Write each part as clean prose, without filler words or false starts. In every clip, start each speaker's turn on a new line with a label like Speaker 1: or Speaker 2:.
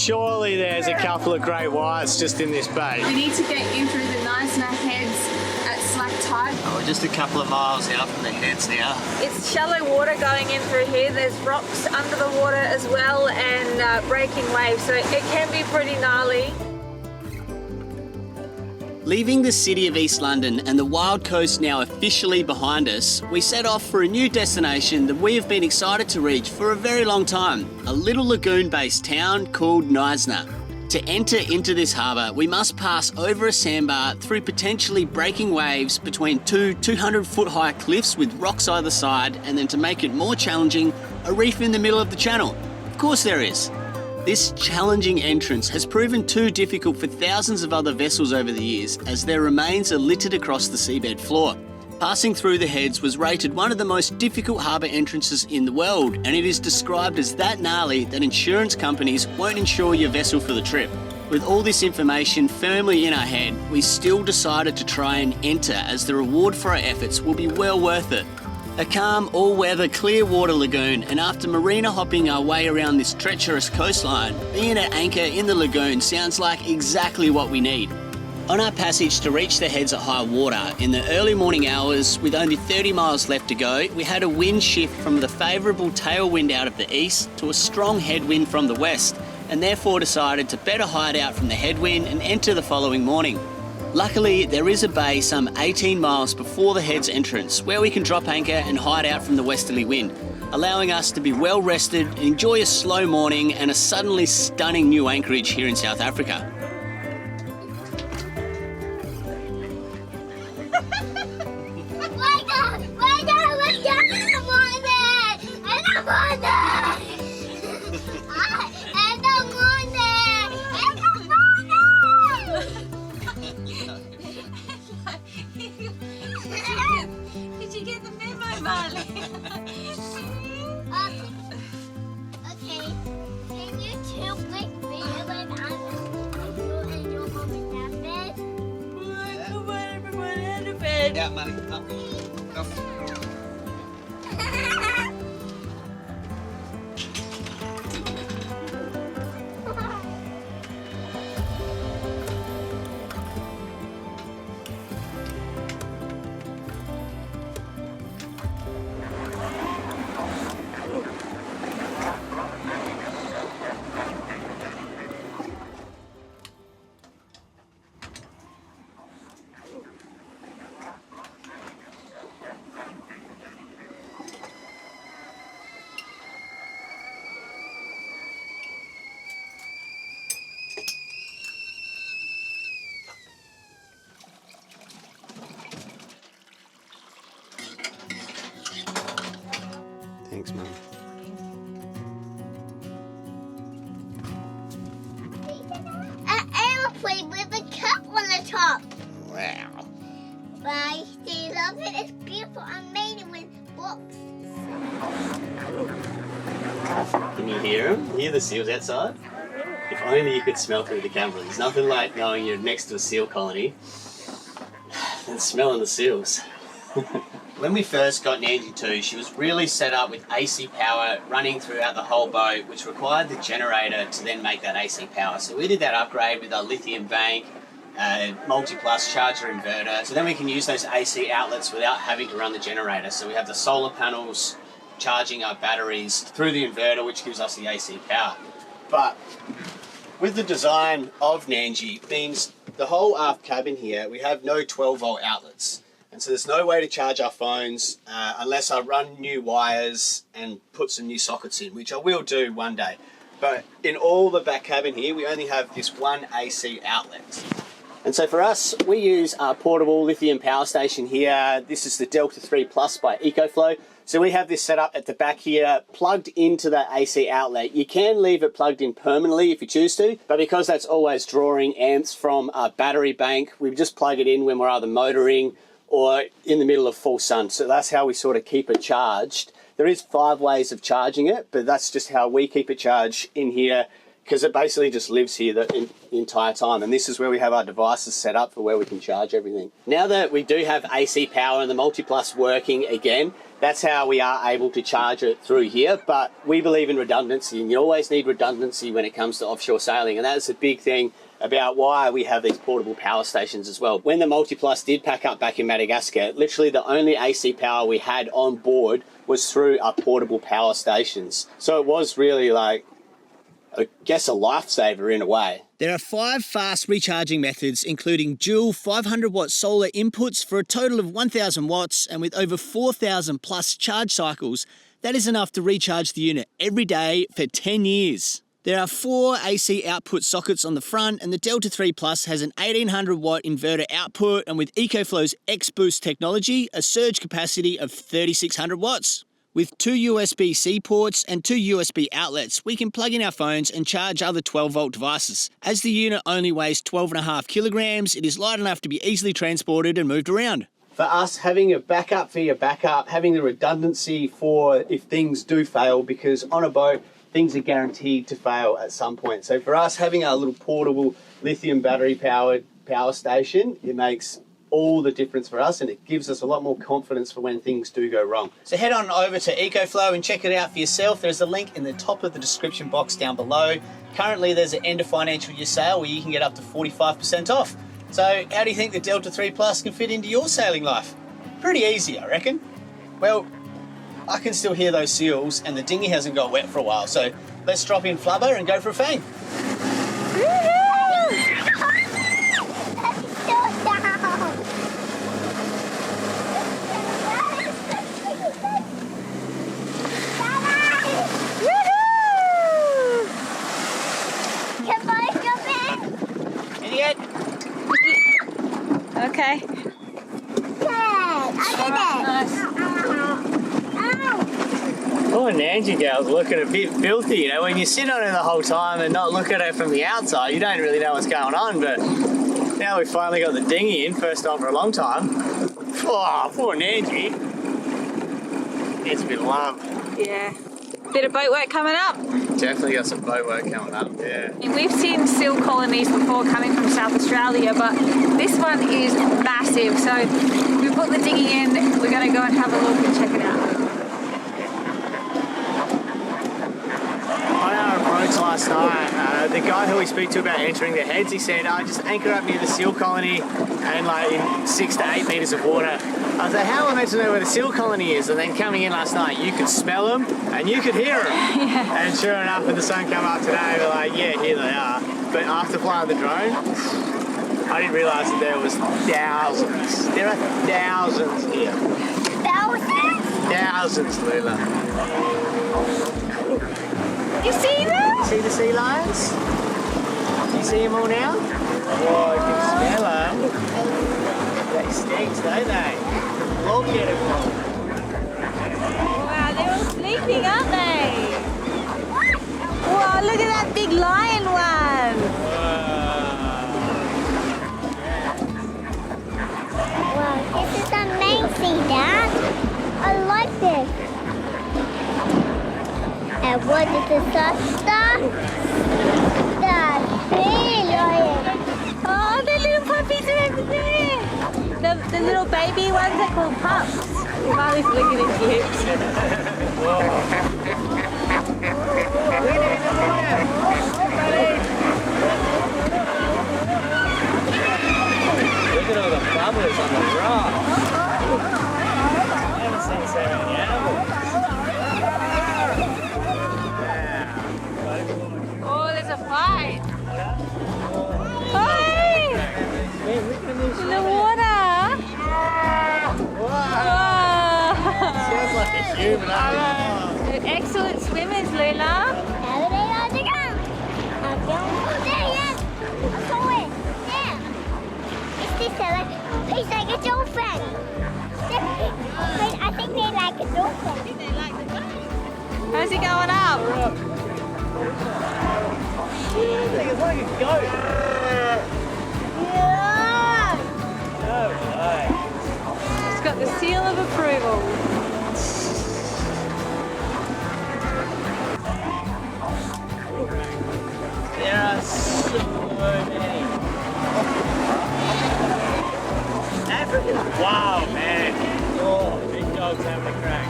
Speaker 1: Surely there's a couple of great whites just in this bay.
Speaker 2: We need to get in through the Knysna heads at slack tide.
Speaker 1: Oh, we're just a couple of miles out from the heads now.
Speaker 3: It's shallow water going in through here. There's rocks under the water as well and breaking waves, so it can be pretty gnarly.
Speaker 4: Leaving the city of East London and the wild coast now officially behind us, we set off for a new destination that we have been excited to reach for a very long time, a little lagoon-based town called Knysna. To enter into this harbour, we must pass over a sandbar through potentially breaking waves between two 200-foot high cliffs with rocks either side, and then to make it more challenging, a reef in the middle of the channel. Of course there is. This challenging entrance has proven too difficult for thousands of other vessels over the years, as their remains are littered across the seabed floor. Passing through the heads was rated one of the most difficult harbour entrances in the world, and it is described as that gnarly that insurance companies won't insure your vessel for the trip. With all this information firmly in our head, we still decided to try and enter, as the reward for our efforts will be well worth it. A calm, all-weather, clear water lagoon, and after marina hopping our way around this treacherous coastline, being at anchor in the lagoon sounds like exactly what we need. On our passage to reach the heads at high water, in the early morning hours, with only 30 miles left to go, we had a wind shift from the favourable tailwind out of the east to a strong headwind from the west, and therefore decided to better hide out from the headwind and enter the following morning. Luckily, there is a bay some 18 miles before the head's entrance where we can drop anchor and hide out from the westerly wind, allowing us to be well rested, enjoy a slow morning and a suddenly stunning new anchorage here in South Africa.
Speaker 3: Did you get the memo, Marley?
Speaker 5: Okay, can you two make me when I'm and your mom in that bed?
Speaker 3: Come on, everyone, out of bed.
Speaker 1: Yeah, Marley, up. Go. Thanks, Mum.
Speaker 5: An aeroplane with a cup on the top.
Speaker 1: Wow.
Speaker 5: Bye. They love it. It's beautiful. I made it with books.
Speaker 4: Can you hear them? Hear the seals outside? If only you could smell through the camera. There's nothing like knowing you're next to a seal colony than smelling the seals. When we first got Nanji 2, she was really set up with AC power running throughout the whole boat, which required the generator to then make that AC power. So we did that upgrade with our lithium bank, multi-plus charger inverter, so then we can use those AC outlets without having to run the generator. So we have the solar panels charging our batteries through the inverter, which gives us the AC power. But with the design of Nanji, means the whole aft cabin here, we have no 12-volt outlets. And so there's no way to charge our phones unless I run new wires and put some new sockets in, which I will do one day. But in all the back cabin here, we only have this one AC outlet. And so for us, we use our portable lithium power station here. This is the Delta 3 Plus by EcoFlow. So we have this set up at the back here, plugged into that AC outlet. You can leave it plugged in permanently if you choose to, but because that's always drawing amps from our battery bank, we just plug it in when we're either motoring or in the middle of full sun. So that's how we sort of keep it charged. There is 5 ways of charging it, but that's just how we keep it charged in here because it basically just lives here the entire time. And this is where we have our devices set up for where we can charge everything. Now that we do have AC power and the Multiplus working again, that's how we are able to charge it through here. But we believe in redundancy, and you always need redundancy when it comes to offshore sailing. And that's a big thing about why we have these portable power stations as well. When the Multiplus did pack up back in Madagascar, literally the only AC power we had on board was through our portable power stations. So it was really like, I guess, a lifesaver in a way. There are 5 fast recharging methods, including dual 500-watt solar inputs for a total of 1,000 watts, and with over 4,000 plus charge cycles, that is enough to recharge the unit every day for 10 years. There are 4 AC output sockets on the front, and the Delta 3 Plus has an 1800-watt inverter output, and with EcoFlow's X-Boost technology, a surge capacity of 3,600 watts. With 2 USB-C ports and 2 USB outlets, we can plug in our phones and charge other 12-volt devices. As the unit only weighs 12.5 kilograms, it is light enough to be easily transported and moved around. For us, having a backup for your backup, having the redundancy for if things do fail, because on a boat, things are guaranteed to fail at some point. So for us, having our little portable lithium battery-powered power station, it makes all the difference for us, and it gives us a lot more confidence for when things do go wrong. So head on over to EcoFlow and check it out for yourself. There's a link in the top of the description box down below. Currently there's an end of financial year sale where you can get up to 45% off. So how do you think the Delta 3 Plus can fit into your sailing life? Pretty easy, I reckon. Well, I can still hear those seals and the dinghy hasn't got wet for a while, so let's drop in flubber and go for a fang.
Speaker 3: Okay.
Speaker 1: Oh, Nancy girl's looking a bit filthy, you know, when you sit on her the whole time and not look at her from the outside, you don't really know what's going on, but now we've finally got the dinghy in, first time for a long time. Oh, poor Nancy. It's been love.
Speaker 3: Yeah. Bit of boat work coming up.
Speaker 1: Definitely got some boat work coming up, yeah.
Speaker 3: We've seen seal colonies before coming from South Australia, but this one is massive. So we put the dinghy in, we're going to go and have a look and check it out.
Speaker 1: On our approach last night, the guy who we speak to about entering the heads, he said, just anchor up near the seal colony and like in 6 to 8 metres of water. I was like, how am I meant to know where the seal colony is? And then coming in last night, you could smell them and you could hear them.
Speaker 3: Yeah.
Speaker 1: And sure enough, when the sun came up today, we're like, yeah, here they are. But after flying the drone, I didn't realise that there was thousands. There are thousands here.
Speaker 5: Thousands?
Speaker 1: Thousands, Lula.
Speaker 3: You see them?
Speaker 1: See the sea lions? You see them all now? Oh, you can smell them. They stink, don't they? Look at them.
Speaker 3: Wow, they're all sleeping, aren't they? Wow, look at that big lion one.
Speaker 5: Wow, this is amazing, Dad. I like this. And what is the sister? The big lion.
Speaker 3: Oh, the little puppies are over there. The little baby ones are called pups. Marley's licking his lips.
Speaker 1: Look at all the bubbles on the rock. I haven't seen so many animals.
Speaker 3: Oh, there's a fight. Hey! In the water.
Speaker 1: Sounds like a human.
Speaker 3: They're excellent swimmers, Lula.
Speaker 5: How do they all together? I'm going there, yes. I'm going. Yeah. It's like a dolphin. I think they like a dolphin.
Speaker 3: How's he going up?
Speaker 1: It's like a goat.
Speaker 5: Yeah.
Speaker 1: No way.
Speaker 3: It's got the seal of approval.
Speaker 1: many. African. Wow, man. Oh, big dogs having a crack.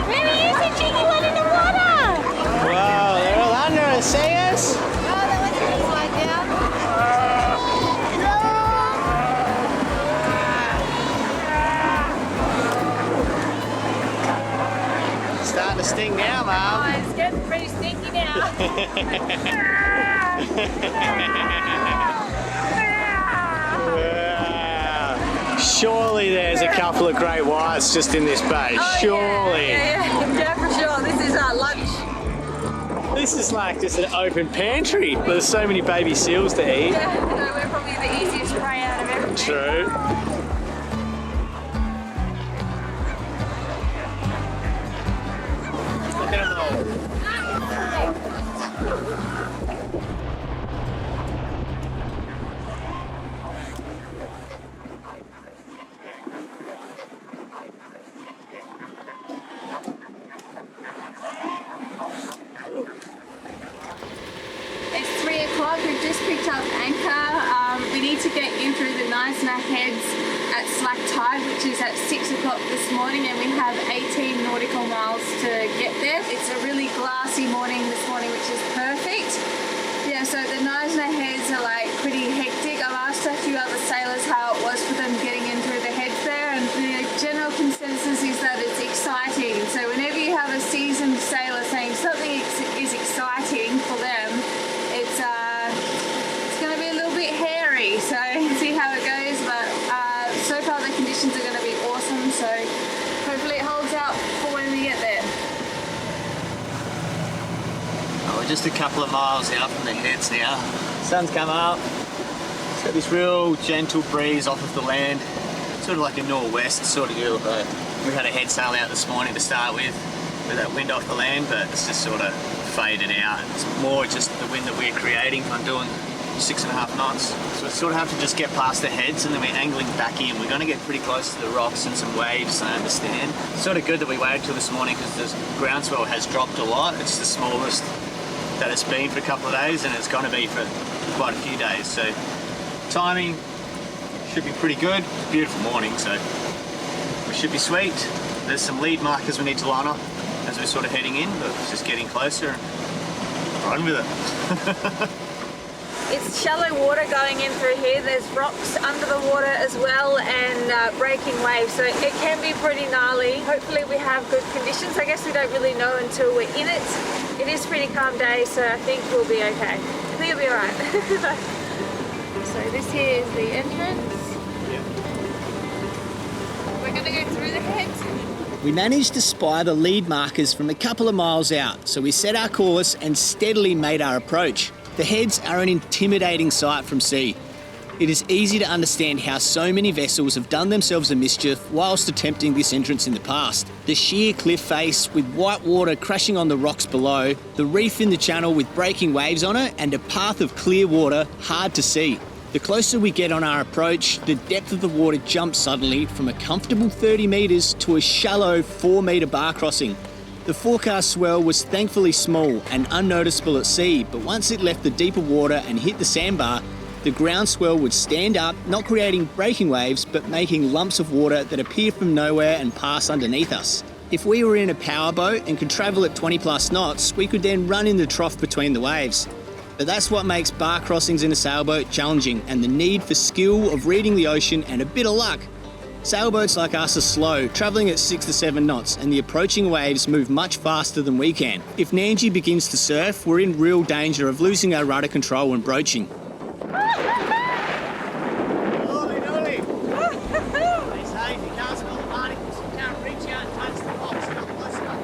Speaker 3: Where is it, cheeky one in the water?
Speaker 1: Wow, they're all under us. See us?
Speaker 3: Oh, that was going to slide down.
Speaker 1: Starting to sting now,
Speaker 3: Oh,
Speaker 1: Mum.
Speaker 3: it's getting pretty stinky now.
Speaker 1: Wow. Surely there's a couple of great whites just in this bay.
Speaker 3: Oh,
Speaker 1: Surely.
Speaker 3: Yeah, for sure. This is our lunch.
Speaker 1: This is like just an open pantry. There's so many baby seals to eat.
Speaker 3: Yeah, no, we're probably the easiest prey out of everything.
Speaker 1: True. Look at them all.
Speaker 2: It's 3 o'clock. We've just picked up anchor. We need to get in through the Knysna heads at slack tide, which is at 6 o'clock this morning, and we have 18 nautical miles to get there. It's a really glassy morning this morning, which is perfect. Yeah, so the Knysna heads are like pretty hectic. I've asked a few other sailors how it was for them getting in through the heads there, and the general consensus is that it's exciting. So whenever you have a seasoned sailor saying something is exciting for them, it's going to be a little bit hairy, so see how it goes, but so far the conditions are going to be awesome, so hopefully it holds out for when we get there.
Speaker 1: Oh, we're just a couple of miles out from the heads now. Sun's come up. It's got this real gentle breeze off of the land. Sort of like a northwest sort of deal. We had a head sail out this morning to start with that wind off the land, but it's just sort of faded out. It's more just the wind that we're creating. I'm doing 6.5 knots. So we sort of have to just get past the heads and then we're angling back in. We're going to get pretty close to the rocks and some waves, I understand. It's sort of good that we waited till this morning because the groundswell has dropped a lot. It's the smallest that it's been for a couple of days and it's going to be for quite a few days. So timing should be pretty good. Beautiful morning, so we should be sweet. There's some lead markers we need to line up as we're sort of heading in, but it's just getting closer and run with it.
Speaker 3: It's shallow water going in through here. There's rocks under the water as well and breaking waves, so it can be pretty gnarly. Hopefully we have good conditions. I guess we don't really know until we're in it. It is a pretty calm day, so I think we'll be okay. I think it'll be alright. So this here is the entrance. We're going to go through the heads.
Speaker 4: We managed to spy the lead markers from a couple of miles out, so we set our course and steadily made our approach. The heads are an intimidating sight from sea. It is easy to understand how so many vessels have done themselves a mischief whilst attempting this entrance in the past. The sheer cliff face with white water crashing on the rocks below, the reef in the channel with breaking waves on it, and a path of clear water hard to see. The closer we get on our approach, the depth of the water jumps suddenly from a comfortable 30 metres to a shallow 4 metre bar crossing. The forecast swell was thankfully small and unnoticeable at sea, but once it left the deeper water and hit the sandbar, the ground swell would stand up, not creating breaking waves, but making lumps of water that appear from nowhere and pass underneath us. If we were in a powerboat and could travel at 20 plus knots, we could then run in the trough between the waves. But that's what makes bar crossings in a sailboat challenging, and the need for skill of reading the ocean and a bit of luck. Sailboats like us are slow, travelling at 6 to 7 knots, and the approaching waves move much faster than we can. If Nanji begins to surf, we're in real danger of losing our rudder control and broaching.
Speaker 1: Holy moly! They say if you can't smell the barnacles, you can't reach out and touch the box. Not close enough.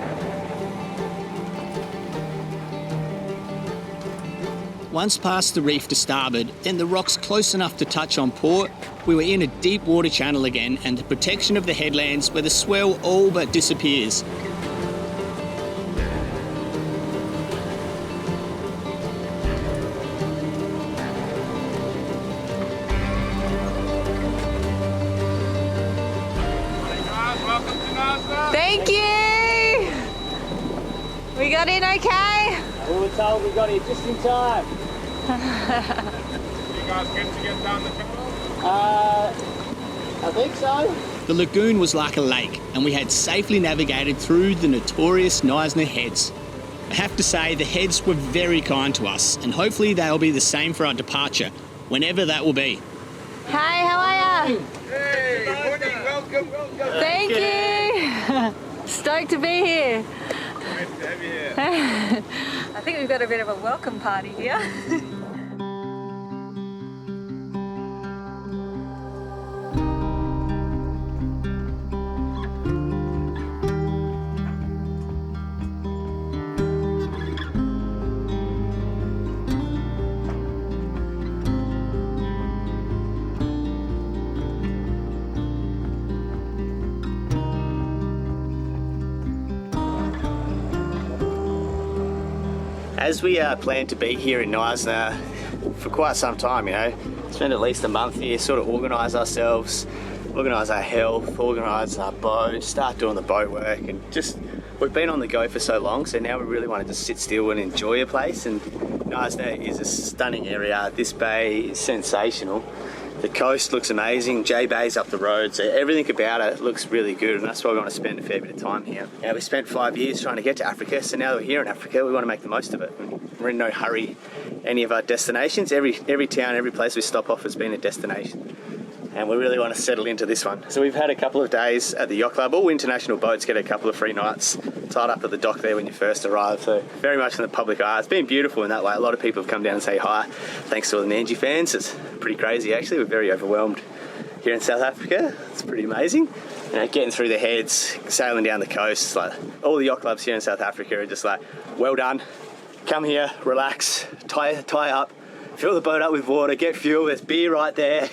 Speaker 4: Once past the reef to starboard, then the rocks close enough to touch on port, we were in a deep water channel again and the protection of the headlands where the swell all but disappears.
Speaker 3: got in okay?
Speaker 1: We were told we got here just in time.
Speaker 6: You guys good to get down the channel?
Speaker 1: I think so.
Speaker 4: The lagoon was like a lake, and we had safely navigated through the notorious Knysna heads. I have to say, the heads were very kind to us, and hopefully they'll be the same for our departure, whenever that will be.
Speaker 3: Hi, how are you?
Speaker 6: Hey, morning, welcome.
Speaker 3: Thank you. Stoked to be here.
Speaker 6: Good to have you here.
Speaker 3: I think we've got a bit of a welcome party here.
Speaker 1: As we plan to be here in Knysna for quite some time, you know, spend at least a month here, sort of organise ourselves, organise our health, organise our boat, start doing the boat work, and just, we've been on the go for so long, so now we really want to just sit still and enjoy a place. And Knysna is a stunning area. This bay is sensational. The coast looks amazing, J Bay's up the road, so everything about it looks really good, and that's why we want to spend a fair bit of time here. Now, we spent 5 years trying to get to Africa, so now that we're here in Africa, we want to make the most of it. We're in no hurry. Any of our destinations, every town, every place we stop off has been a destination, and we really want to settle into this one. So we've had a couple of days at the yacht club. All international boats get a couple of free nights tied up at the dock there when you first arrive, so very much in the public eye. It's been beautiful in that way. A lot of people have come down and say hi. Thanks to all the Nanji fans. It's pretty crazy actually. We're very overwhelmed here in South Africa. It's pretty amazing. You know, getting through the heads, sailing down the coast, like all the yacht clubs here in South Africa are just like, well done. Come here, relax, tie up, fill the boat up with water, get fuel, there's beer right there.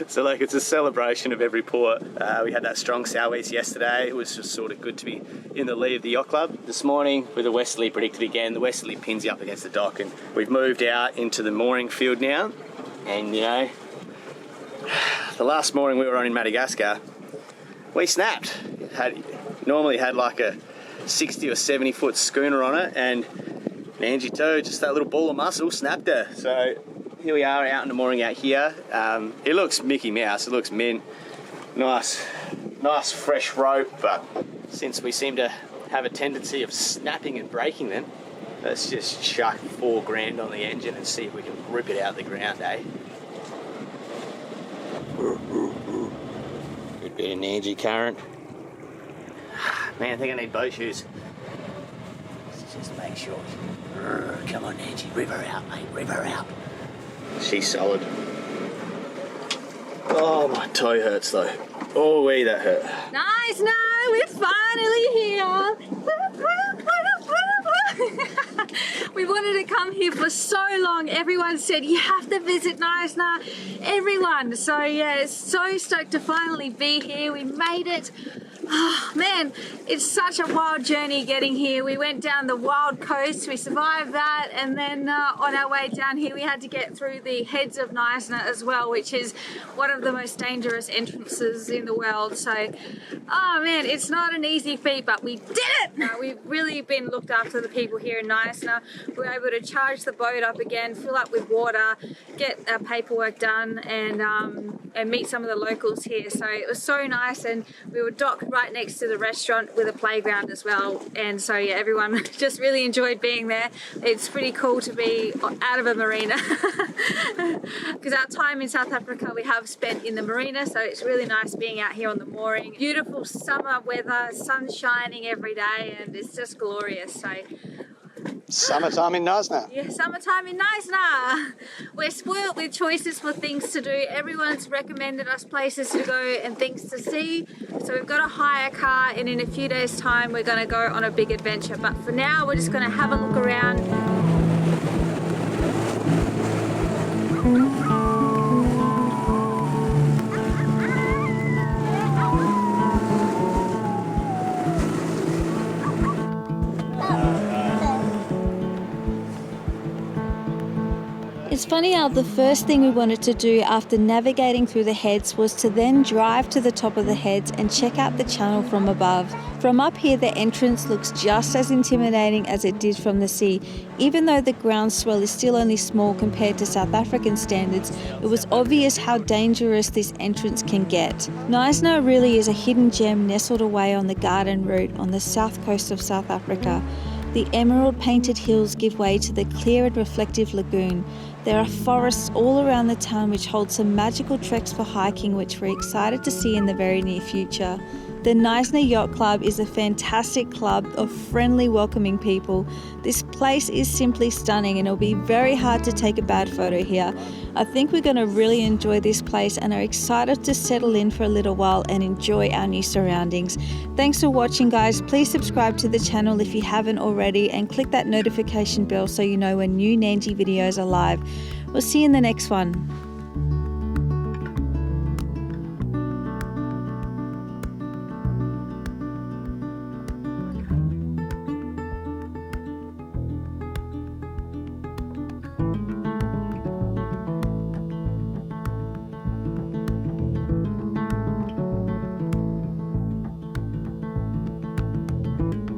Speaker 1: So like, it's a celebration of every port. We had that strong southeast yesterday. It was just sort of good to be in the lee of the yacht club. This morning with a westerly predicted again, the westerly pins you up against the dock, and we've moved out into the mooring field now. And you know, the last mooring we were on in Madagascar, we snapped. Normally had like a 60 or 70 foot schooner on it, and Nanji too, just that little ball of muscle snapped her. So here we are out in the mooring out here. It looks Mickey Mouse, it looks mint. Nice fresh rope, but since we seem to have a tendency of snapping and breaking them, let's just chuck 4 grand on the engine and see if we can rip it out of the ground, eh? Good bit of Nanji current. Man, I think I need boat shoes. Let's just make sure. Come on, Nanji, rip her out, mate, rip her out. She's solid. Oh, my toe hurts though. Oh, wee, that hurt.
Speaker 3: Nice, no, we're finally here. We wanted to come here for so long. Everyone said you have to visit Knysna. Everyone. So yeah, so stoked to finally be here. We made it. Oh, man, it's such a wild journey getting here. We went down the wild coast, we survived that, and then on our way down here we had to get through the heads of Knysna as well, which is one of the most dangerous entrances in the world. So, oh man, it's not an easy feat, but we did it! We've really been looked after, the people here in Knysna. We were able to charge the boat up again, fill up with water, get our paperwork done, and meet some of the locals here. So it was so nice, and we were docked right next to the restaurant with a playground as well, and so yeah, everyone just really enjoyed being there. It's pretty cool to be out of a marina because our time in South Africa we have spent in the marina, so it's really nice being out here on the mooring. Beautiful summer weather, sun shining every day, and it's just glorious. So
Speaker 1: Summertime in Knysna.
Speaker 3: yeah, summertime in Knysna. We're spoiled with choices for things to do. Everyone's recommended us places to go and things to see. So we've got to hire a car, and in a few days' time we're going to go on a big adventure. But for now, we're just going to have a look around.
Speaker 7: It's funny how the first thing we wanted to do after navigating through the heads was to then drive to the top of the heads and check out the channel from above. From up here, the entrance looks just as intimidating as it did from the sea. Even though the ground swell is still only small compared to South African standards, it was obvious how dangerous this entrance can get. Knysna really is a hidden gem nestled away on the garden route on the south coast of South Africa. The emerald painted hills give way to the clear and reflective lagoon. There are forests all around the town which hold some magical treks for hiking which we're excited to see in the very near future. The Knysna Yacht Club is a fantastic club of friendly, welcoming people. This place is simply stunning and it'll be very hard to take a bad photo here. I think we're going to really enjoy this place and are excited to settle in for a little while and enjoy our new surroundings. Thanks for watching, guys. Please subscribe to the channel if you haven't already and click that notification bell so you know when new Nanji videos are live. We'll see you in the next one.